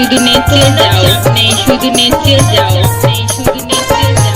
শুধু নেচে যাও, শুধু নেচে যাও, শুধু নেচে যাও।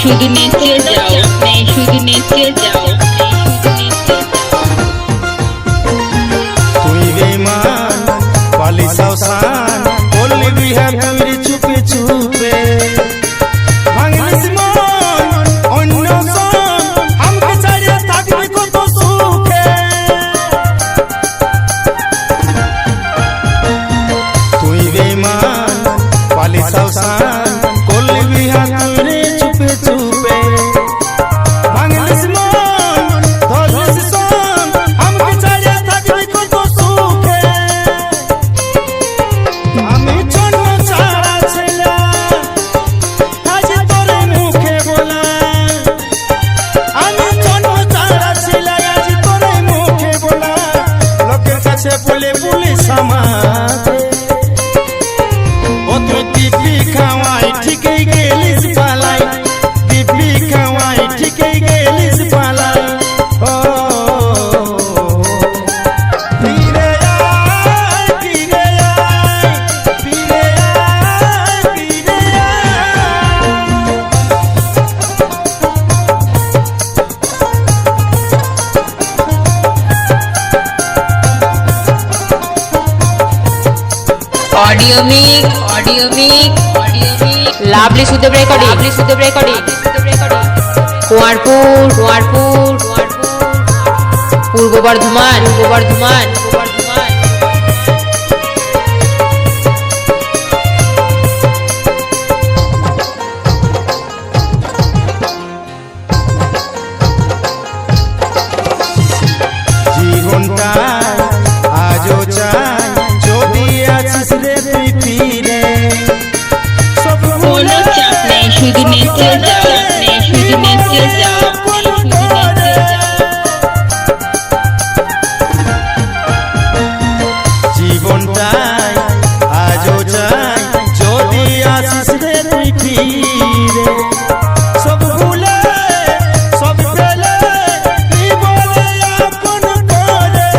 শুধু নেচে যাও, শুধু নেচে যাও, শুধু নেচে যাও। তুই বেঈমান পালিসাও সান বললি বিহার তুই চুপে চুপে ভাঙলিস মন অন্য সন আমাকে ছাড়িয়ে থাকবি কত সুখে। তুই বেঈমান পালিসাও সান বললি বিহার তুই চুপে চুপে ভাঙলিস মন ধরলিস সন আমাকে ছাড়িয়ে থাকবি কত সুখে। আমি জন্ম ছাড়া ছেলে আজ তোর মুখে বলা, আমি জন্ম ছাড়া ছেলে আজ তোর মুখে বলা, লোকের কাছে বলে পুলিশ আমাকে ও তুই দিব্যি খাওয়াই ঠিকই গেলিস পালাই, দিব্যি খাওয়াই ঠিকই গেলিস পালাই। ও ফিরে আয়, ফিরে আয়, ফিরে আয়, ফিরে audio mix, audio mix, audio mix. Lovely Sudeb recording, lovely Sudeb recording, Kuarpur, Kuarpur, Purba Bardhaman, পূর্ব বর্ধমান, পূর্ব বর্ধমান। জীবনটা আজও চাই যদি আছিস রে তুই ফিরে, সব কোনো চাপ নেই, শুধু নেচে যাও, শুধু নেচে যাও, শুধু নেচে যাও। জীবনটাই আজও চাই যদি আসিস রে তুই ফিরে, সব ভুলে সব ফেলে তুই বলে আপন করে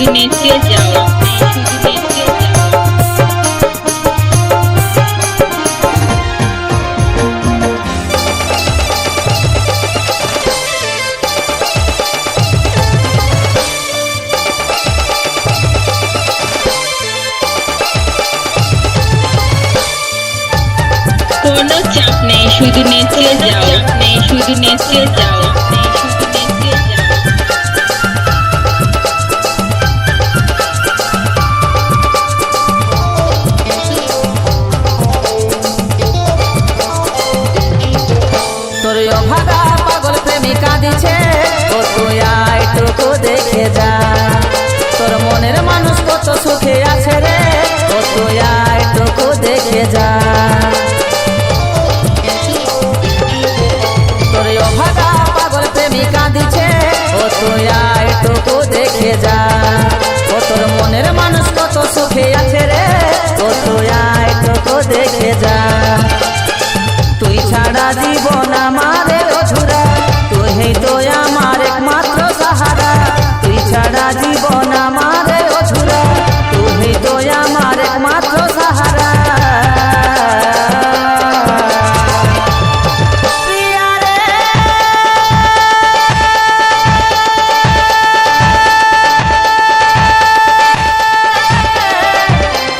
শুধু নেচে যাও, শুধু নেচে যাও। কোনো চাপ নেই, শুধু নেচে যাও, শুধু নেচে যাও, শুধু নেচে যাও। তোর অভাগা পাগল প্রেমিকা দিছে, ও তুই আইটুকু দেখে যা। তোর মনের মানুষ কত সুখে আছে রে, ও তুই আইটুকু দেখে যা। তোর অভাগা পাগল প্রেমিকা দিছে, ও তুই আইটুকু দেখে যা। ও তোর মনের মানুষ কত সুখে আছে রে, ও তুই আইটুকু দেখে যা। তুই ছাড়া জীবন আমারে অধুরা, তুই তো আমার একমাত্র সাহারা। তুই ছাড়া জীবন আমারে অধুরা, তুই তো আমার একমাত্র সাহারা। প্রিয়া রে,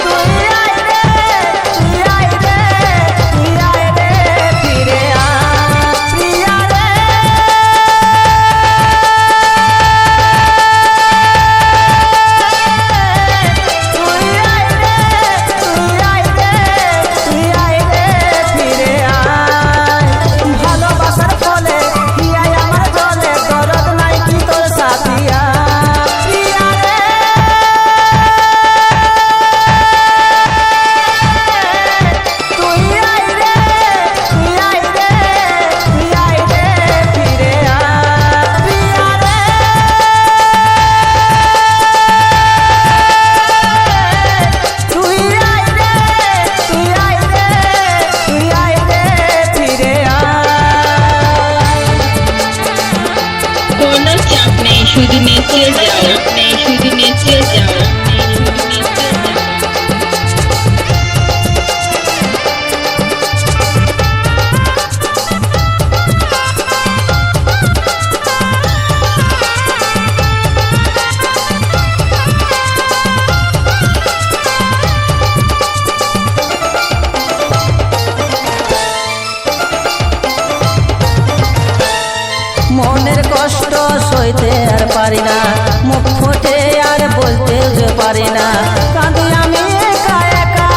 তুই আয় রে, তুই আয় রে, তুই আয় রে, ফিরে আয়। প্রিয়া রে, তুই আয় রে, তুই আয় রে, তুই আয় রে, ফিরে আয়। ভালোবাসার ফলে হিয়ায় আমার জলে, দরদ নাই কি তোর সাথিয়া। প্রিয়া রে, তুই আয় রে, তুই আয় রে, তুই আয় রে, ফিরে আয়। প্রিয়া রে, তুই আয় রে, তুই আয় রে, তুই আয় রে, ফিরে আয়। কোনো চাপ নেই, শুধু নেচে যাও, শুধু নেচে যাও, শুধু নেচে যাও। মনের কষ্ট সইতে আর পারি না, মুখ ফুটে আর বলতে যে পারি না। কাঁদি আমি একা একা,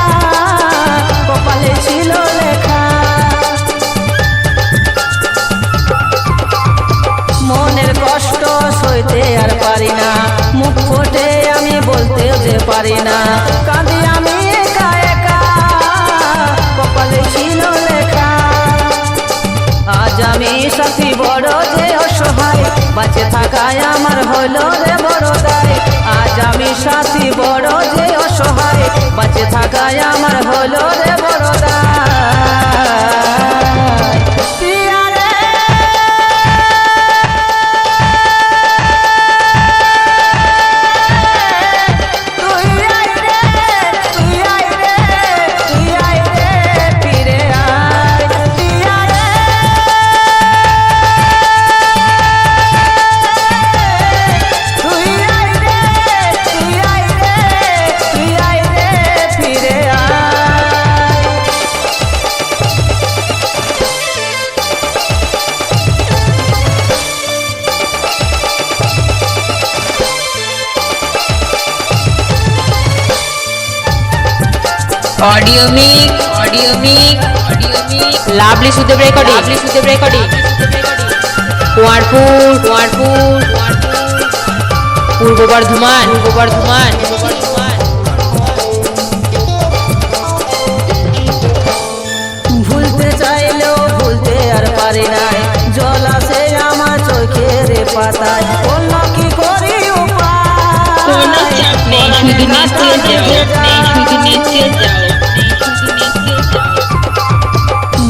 কপালে ছিল লেখা। মনের কষ্ট সইতে আর পারি না, মুখ ফুটে আমি বলতে যে পারি না। কাঁদি আমি একা একা, কপালে ছিল লেখা। আজ আমি সাথী বড় যে অসহায়, বাঁচে থাকায় আমার হলো রে বড় দায়। আজ আমি সাথী বড় যে অসহায়, বাঁচে থাকায় আমার হলো রে বড় দায়। প্রিয়া রে, তুই আয় রে, তুই আয় রে, তুই আয় রে, ফিরে আয়। প্রিয়া রে, তুই আয় রে, তুই আয় রে, তুই আয় রে, ফিরে আয়। Audio mic, audio mic, audio mic. Lovely Sudeb recording, lovely Sudeb recording. Kuarpur, Kuarpur, Purba Bardhaman, পূর্ব বর্ধমান, পূর্ব বর্ধমান। ভুলতে চাইলেও ভুলতে আর পারি নাই, জল আসে আমার চোখের পাতায়। অন্য কি করি উপায়? কোনো চাপ নেই, শুধু নেচে যাও, শুধু নেচে যাও, শুধু নেচে যাও।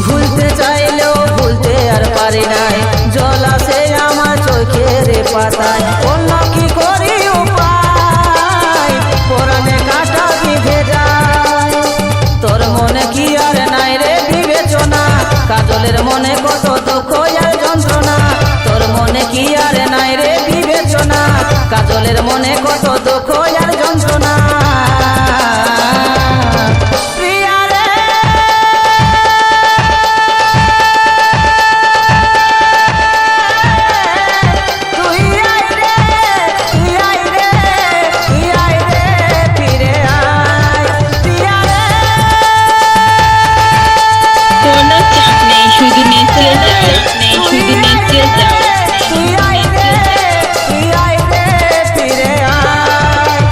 ভুলতে চাইলেও ভুলতে আর পারি নাই, জল আসে আমার চোখের পাতায়। অন্য কি করি উপায়? পাগলের মনে কত দুঃখ আর যন্ত্রণা প্রিয়া রে তুই আয় রে তুই আয় রে তুই আয় রে ফিরে আয় প্রিয়া রে কোনো চাপ নেই শুধু নেচে যাও শুধু নেচে যাও তুই আয় রে তুই আয় রে ফিরে আয়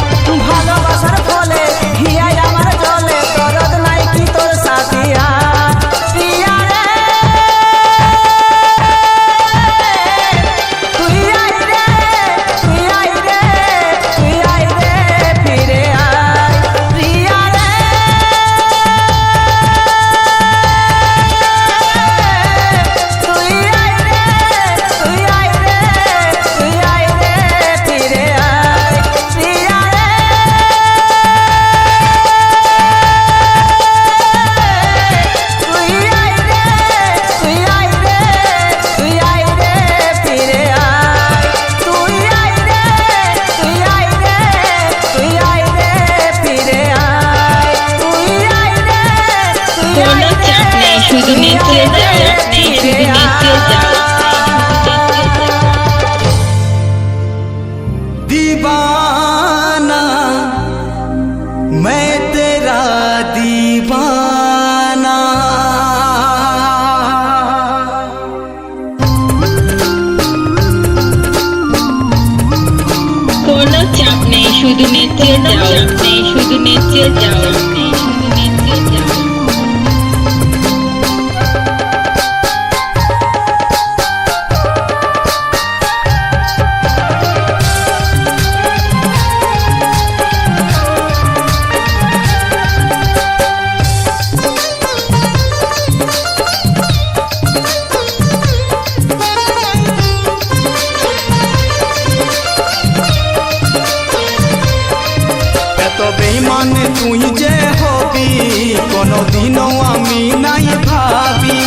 ভালোবাসার ফলে হিয়ায় আমার জলে দরদ নাই কি তোর সাথিয়া প্রিয়া রে তুই আয় রে তুই আয় রে তুই আয় রে ফিরে আয় প্রিয়া রে তুই আয় রে তুই আয় রে তুই আয় রে ফিরে আয় প্রিয়া রে তুই আয় রে তুই আয় রে তুই আয় রে ফিরে আয় তুই আয় রে তুই আয় রে তুই আয় রে ফিরে আয় তুই আয় রে তুই কোনো চাপ নেই শুধু নেচে যাও শুধু নেচে যাও दीवाना मैं तेरा दीवाना কোনো চাপ নেই শুধু নেচে যাও শুধু নেচে যাও শুধু নেচে যাও এত বেইমান তুই যে হবি কোনদিনও আমি নাই ভাবি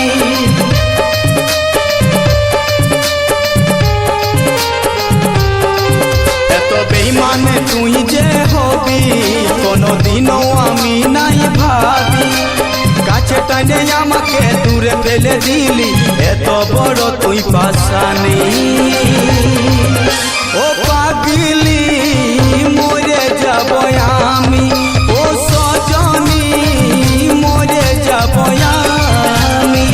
এত বেইমান তুই যে হবি কোনদিনও আমি নাই ভাবি কাছে টানে আমাকে দূরে ফেলে দিলি এত বড় তুই পাশানি ও পাগলি মরে যাব আমি ও সজনী মরে যাব আমি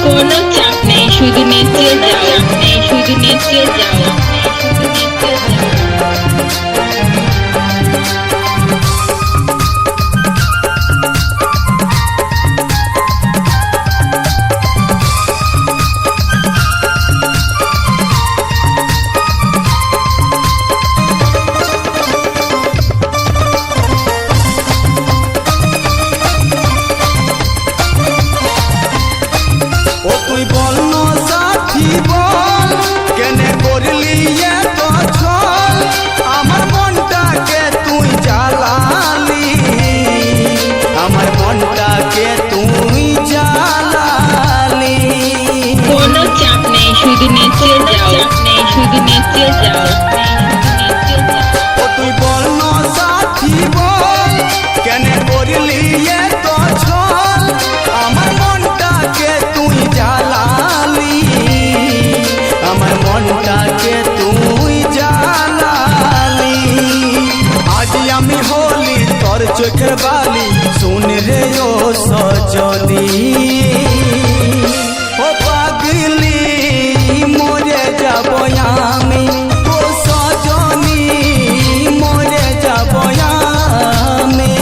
কোনো চাপ নেই শুধু নেচে যাও শুধু নেচে যাও শুধু নেচে যাও ও তুই বল না সাথী বল কেনে করলি এত ছল আমার মনটাকে তুই জ্বালালি আমার মনটাকে তুই জ্বালালি কোনো চাপ নেই শুধু নেচে যাও শুধু নেচে যাও নেচে যাও ও তুই বল না সাথী বল কেনে করলি এত ছল আমার মনটাকে তুই জ্বালালি আমার মনটাকে তুই জ্বালালি আজ আমি হলি তোর চোখের বালি শুন রে ও সজনী ও পাগলি মরে যাব আমি ও সজনী মরে যাব আমি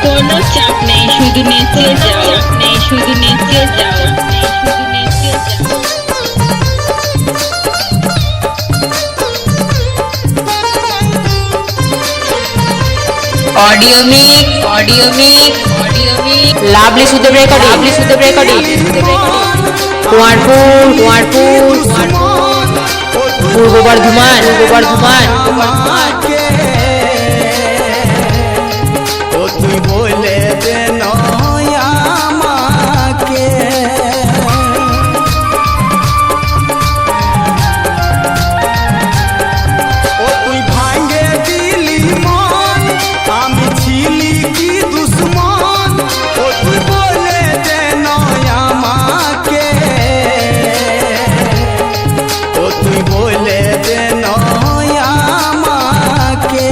কোনো চাপ নেই শুধু নেচে যাও শুধু নেচে যাও শুধু নেচে যাও ऑडियो मिक लाभली सुदेव रेकॉर्डिंग कुमारपुर पूर्व बर्धमान ओ तुई बोले दे नया माके ओ तुई भांगे दिली मन आमी छिली की दुश्मन ओ तुई बोले दे नया माके ओ तुई बोले दे नया माके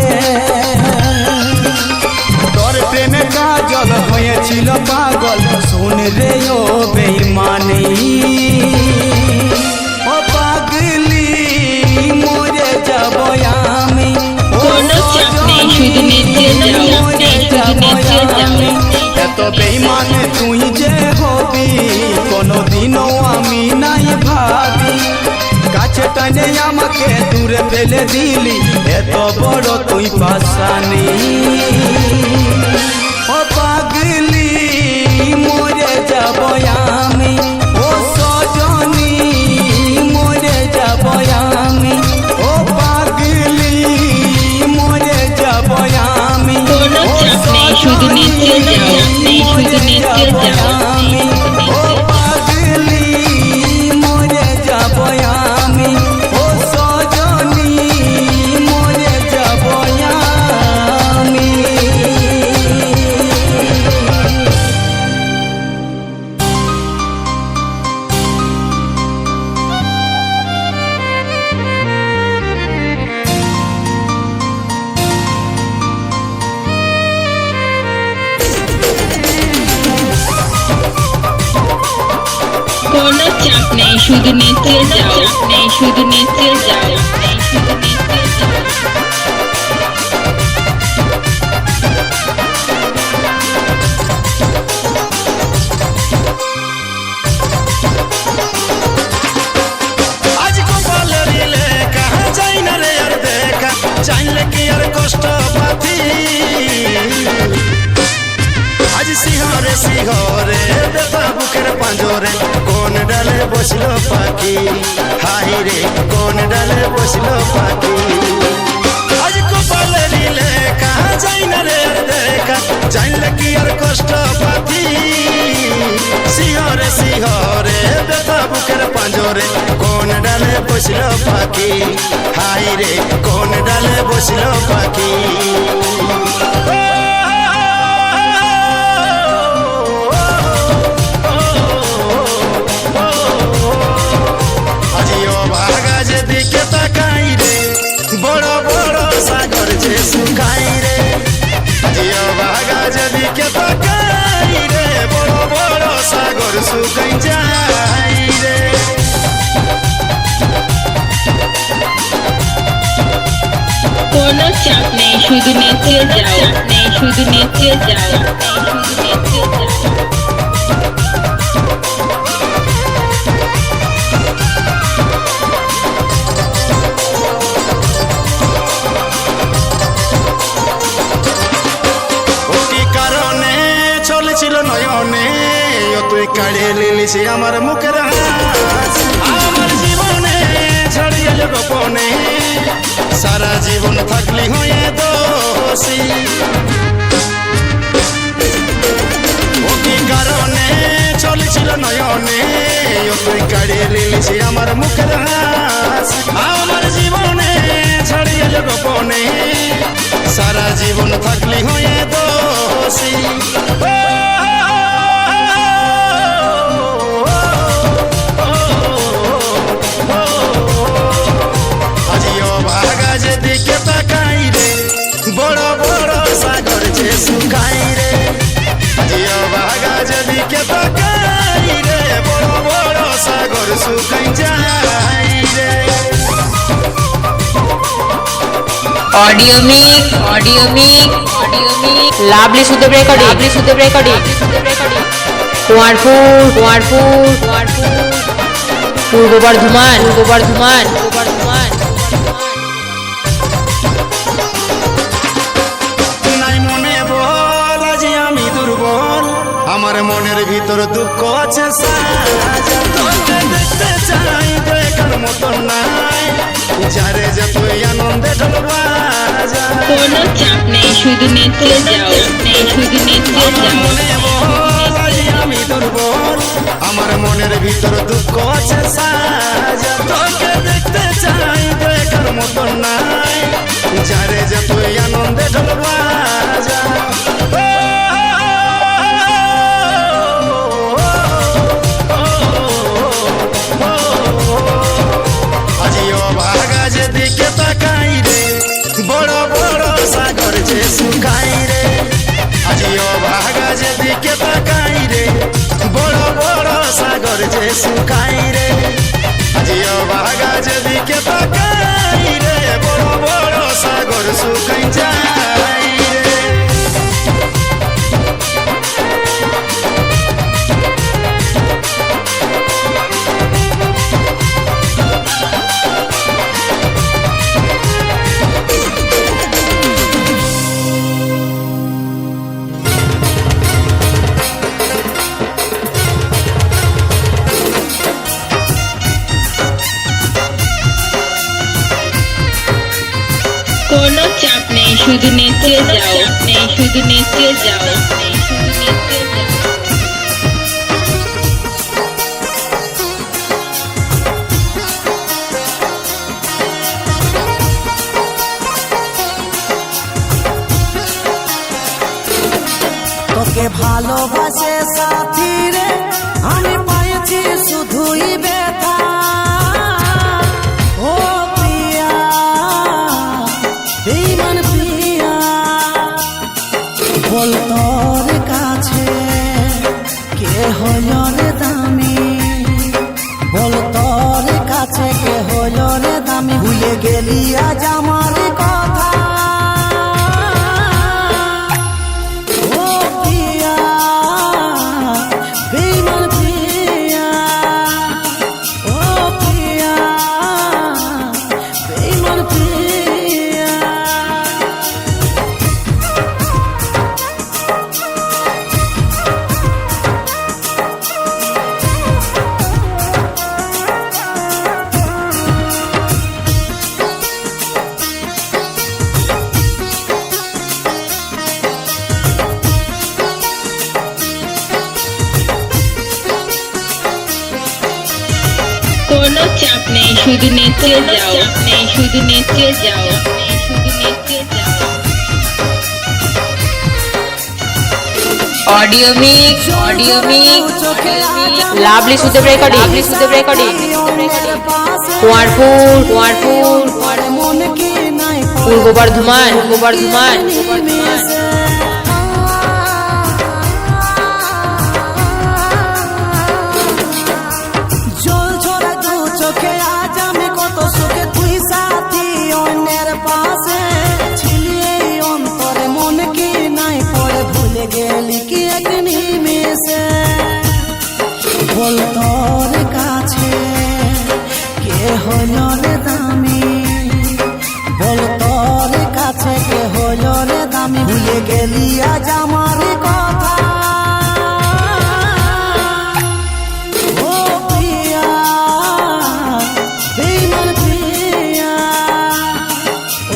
তোর প্রেমে কাজল হয়েছিল পাগল শুন রে ও বেঈমানি ও পাগলি মরে যাব আমি কোনো চাপ নেই, শুধু নেচে যাও। এত বেঈমান তুই যে হবি কোনদিনও আমি নাই ভাবি কাছে টানে আমাকে দূরে ফেলে দিলি এত বড় তুই পাশানি ও পাগলি মরে যাব আমি ও সজনী মরে যাব আমি ও পাগলি মরে যাব আমি কোনো চাপ নেই, শুধু নেচে যাও। ও পাগলি মরে যাব আমি ও সজনী মরে যাব আমি কোনো চাপ নেই, শুধু নেচে যাও। আজ কপালে রিলে কাহা যাই না রে আর দেখা চাইলে কি আর কষ্ট পাতি আজ শিহরে বেতা বুকের পাঁজরে কোন ডালে বসল পাখি হাই রে কোন ডালে বসল পাখি আজ কপালে রিলে কাহা যাই না রে আর দেখা চাইলে কি আর কষ্ট পাতি শিহরে বেতা বুকের পাঁজরে কোন ডালে বসল পাখি হাই রে কোন ডালে বসল পাখি আজিও ভাগা যেদিকে তাকাই রে বড় বড় সাগর যে শুকাই রে আজিও ভাগা যেদিকে তাকাই রে বড় বড় সাগর শুকাই যাই রে কোনো চাপ নেই, শুধু নেচে যাও। ওটি কারণে চলেছিল নয়নে ও তুই কাড়িয়ে নিলি সে আমার মুখের হাস আমার জীবনে ছড়িয়ে গোপনে সারা জীবন থাকলি হয়ে দোষী ওটি কারণে চলেছিল নয়নে ও তুই কাড়িয়ে নিলি সে আমার মুখের হাস আমার জীবনে ছড়িয়ে গোপনে সারা জীবন থাকলি হয়ে দোষী আজিও ভাগা যেদিকে তাকাই রে বড় বড় সাগর যে শুকাই রে আজিও ভাগা যেদিকে তাকাই রে বড় বড় সাগর শুকাই যাই রে ऑडियो मिक लाभली सुदेव रेकॉर्डिंग कुमारपुर पूर्व बर्धमान নাই মনে মনের ভিতর দুঃখ আছে সাজা তোকে দেখতে চাই দেখার মতো নাই যারে যা তুই আনন্দে ঢোলবা যা কোনো চাপ নেই শুধু নেচে যাও নেই শুধু নেচে যাও মনে বল আজ আমি দুর্বল আমার মনের ভিতর দুঃখ আছে সাজা তোকে দেখতে চাই দেখার মতো নাই যারে যা তুই আনন্দে ঢোলবা যা আজিও ভাগা যেদিকে তাকাই রে বড় বড় সাগর যে শুকাই রে আজিও ভাগা যেদিকে তাকাই রে বড় বড় সাগর যে শুকাই রে আজিও ভাগা যেদিকে তাকাই রে বড় বড় সাগর শুকাই যায় রে কোনো চাপ নেই শুধু নেচে যাও নেই শুধু নেচে যাও নেই শুধু নেচে যাও তোকে ভালোবাসে সাথী রে আমি পাইছি শুধুই ব্যথা ও প্রিয়া বেঈমান প্রিয়া বল তোর কাছে কে হল রে দামি বল তোর কাছে কে হল রে দামি ভুলে গেলি আজ আমার কথা ও প্রিয়া বেঈমান প্রিয়া ও প্রিয়া বেঈমান প্রিয়া কোনো চাপ নেই শুধু নেচে যাও নেই শুধু নেচে যাও নেই শুধু নেচে যাও ऑडियो मिक्स लाभली सुदेव रेकर्डिंग कुआरपुर पूर्व बर्धमान জল ঝরা দু চোখে আজ আমি কত সুখে তুই সাথী অন্যের পাশে ছিলি এই অন্তরে মন কি নাই পড়ে ভুলে গেলি কি এক নিমেষে বল তোর কাছে কে হল রে দামি বল তোর কাছে কে হল রে দামি ভুলে গেলি আজ আমার কথা ও প্রিয়া বেঈমান প্রিয়া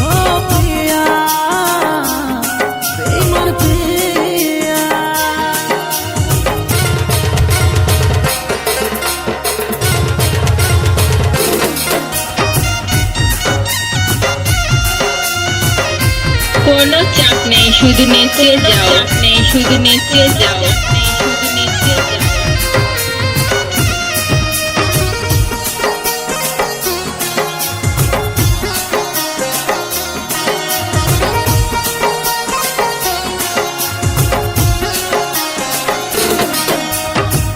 ও প্রিয়া বেঈমান প্রিয়া কোনো চাপ নেই শুধু নেচে যাও নেই শুধু নেচে যাও নেই শুধু নেচে যাও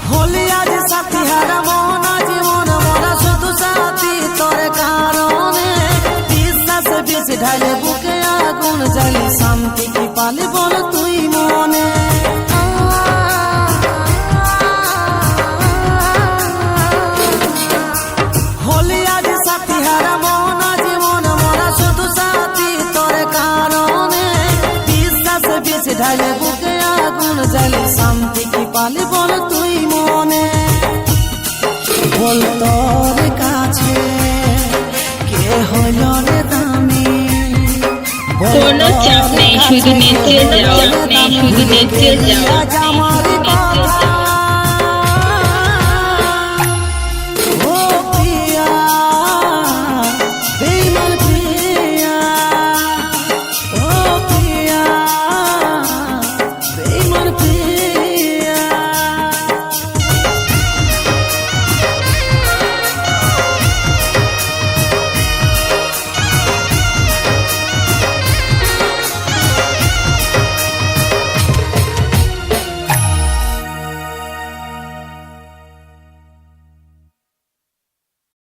হলি আজ সাথী হারা মন জীবন মরা শুধু সাথী তোর কারণে বিশ্বাস বিষ ঢালে বুকে আগুন জ্বালি শান্তি কি পালি বল তুই মনে হলি আজ সাথী হারা মন জীবন মরা শুধু সাথী তোর কারণে বিশ্বাস বিষ ঢালে বুকে আগুন চাইলে শান্তি কি পালি বল তুই মনে বল তোর কাছে কে হইল রে দামি কোনো চাপ নেই শুধু নেচে যাও, শুধু নেচে যাও। আমার